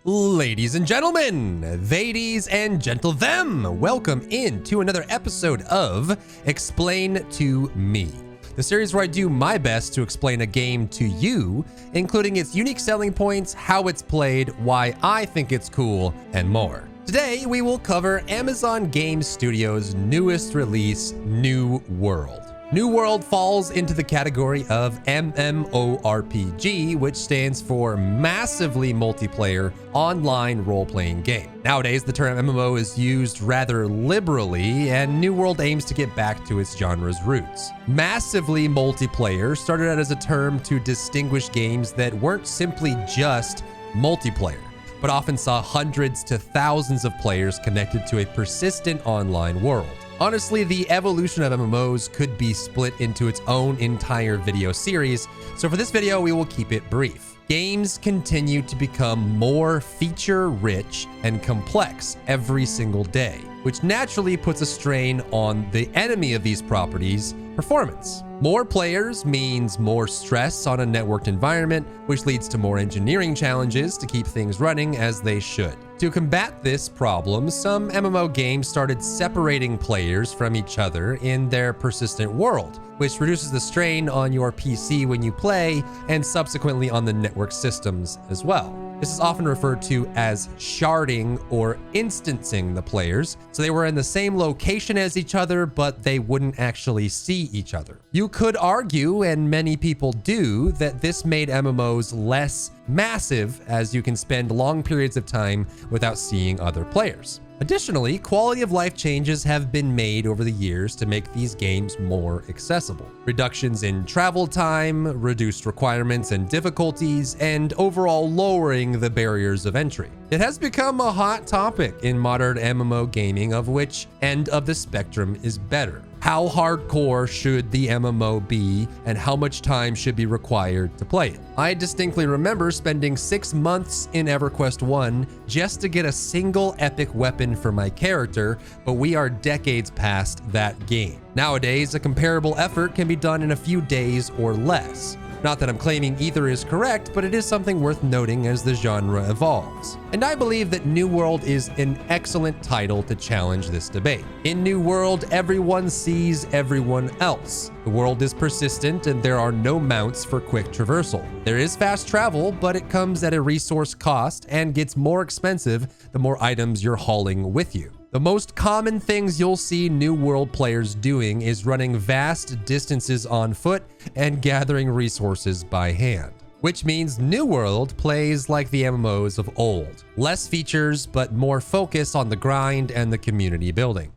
Ladies and gentlemen, theydies and gentle them, welcome into another episode of Explain to Me, the series where I do my best to explain a game to you, including its unique selling points, how it's played, why I think it's cool, and more. Today, we will cover Amazon Game Studios' newest release, New World. New World falls into the category of MMORPG, which stands for Massively Multiplayer Online Role-Playing Game. Nowadays, the term MMO is used rather liberally, and New World aims to get back to its genre's roots. Massively Multiplayer started out as a term to distinguish games that weren't simply just multiplayer, but often saw hundreds to thousands of players connected to a persistent online world. Honestly, the evolution of MMOs could be split into its own entire video series, so for this video, we will keep it brief. Games continue to become more feature-rich and complex every single day, which naturally puts a strain on the enemy of these properties, performance. More players means more stress on a networked environment, which leads to more engineering challenges to keep things running as they should. To combat this problem, some MMO games started separating players from each other in their persistent world, which reduces the strain on your PC when you play and subsequently on the network systems as well. This is often referred to as sharding or instancing the players, so they were in the same location as each other, but they wouldn't actually see each other. You could argue, and many people do, that this made MMOs less massive as you can spend long periods of time without seeing other players. Additionally, quality of life changes have been made over the years to make these games more accessible. Reductions in travel time, reduced requirements and difficulties, and overall lowering the barriers of entry. It has become a hot topic in modern MMO gaming of which end of the spectrum is better. How hardcore should the MMO be, and how much time should be required to play it? I distinctly remember spending 6 months in EverQuest 1 just to get a single epic weapon for my character, but we are decades past that game. Nowadays, a comparable effort can be done in a few days or less. Not that I'm claiming either is correct, but it is something worth noting as the genre evolves. And I believe that New World is an excellent title to challenge this debate. In New World, everyone sees everyone else. The world is persistent and there are no mounts for quick traversal. There is fast travel, but it comes at a resource cost and gets more expensive the more items you're hauling with you. The most common things you'll see New World players doing is running vast distances on foot and gathering resources by hand, which means New World plays like the MMOs of old. Less features, but more focus on the grind and the community building.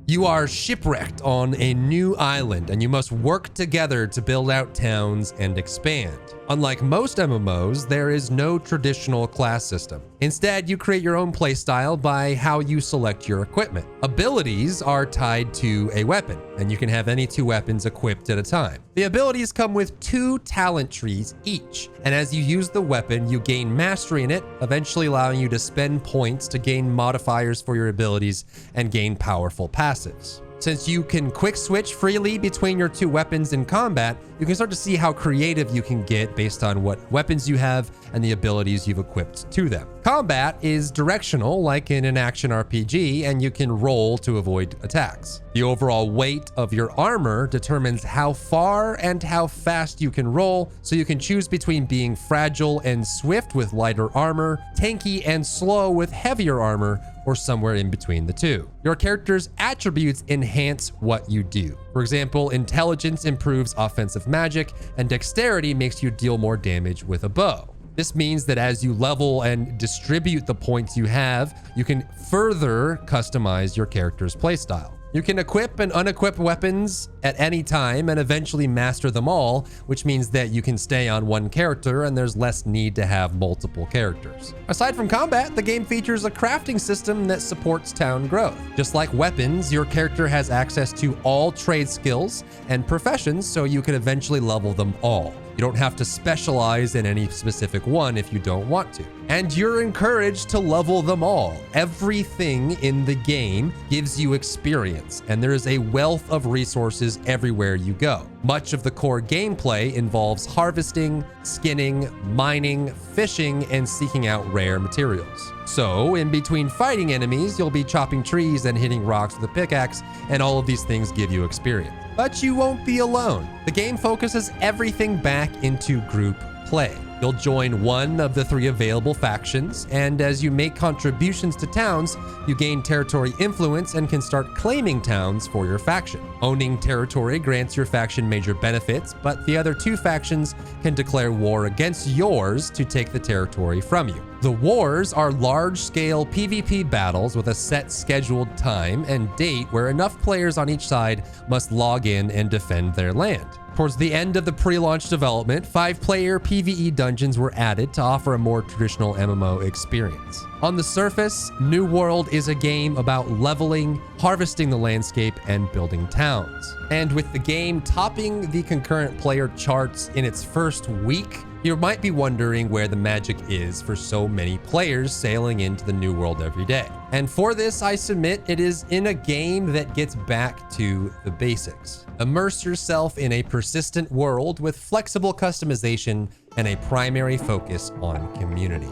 You are shipwrecked on a new island and you must work together to build out towns and expand. Unlike most MMOs, there is no traditional class system. Instead, you create your own playstyle by how you select your equipment. Abilities are tied to a weapon, and you can have any 2 weapons equipped at a time. The abilities come with 2 talent trees each, and as you use the weapon, you gain mastery in it, eventually allowing you to spend points to gain modifiers for your abilities and gain powerful passives. Since you can quick switch freely between your 2 weapons in combat, you can start to see how creative you can get based on what weapons you have and the abilities you've equipped to them. Combat is directional like in an action RPG, and you can roll to avoid attacks. The overall weight of your armor determines how far and how fast you can roll, so you can choose between being fragile and swift with lighter armor, tanky and slow with heavier armor, or somewhere in between the two. Your character's attributes enhance what you do. For example, intelligence improves offensive magic, and dexterity makes you deal more damage with a bow. This means that as you level and distribute the points you have, you can further customize your character's playstyle. You can equip and unequip weapons at any time and eventually master them all, which means that you can stay on one character and there's less need to have multiple characters. Aside from combat, the game features a crafting system that supports town growth. Just like weapons, your character has access to all trade skills and professions, so you can eventually level them all. You don't have to specialize in any specific one if you don't want to. and you're encouraged to level them all. Everything in the game gives you experience, and there is a wealth of resources everywhere you go. Much of the core gameplay involves harvesting, skinning, mining, fishing, and seeking out rare materials. So, in between fighting enemies, you'll be chopping trees and hitting rocks with a pickaxe, and all of these things give you experience. But you won't be alone. The game focuses everything back into group play. You'll join one of the 3 available factions, and as you make contributions to towns, you gain territory influence and can start claiming towns for your faction. Owning territory grants your faction major benefits, but the other 2 factions can declare war against yours to take the territory from you. The wars are large-scale PvP battles with a set scheduled time and date where enough players on each side must log in and defend their land. Towards the end of the pre-launch development, 5-player PvE dungeons were added to offer a more traditional MMO experience. On the surface, New World is a game about leveling, harvesting the landscape, and building towns. And with the game topping the concurrent player charts in its first week, you might be wondering where the magic is for so many players sailing into the New World every day. And for this, I submit it is in a game that gets back to the basics. Immerse yourself in a persistent world with flexible customization and a primary focus on community.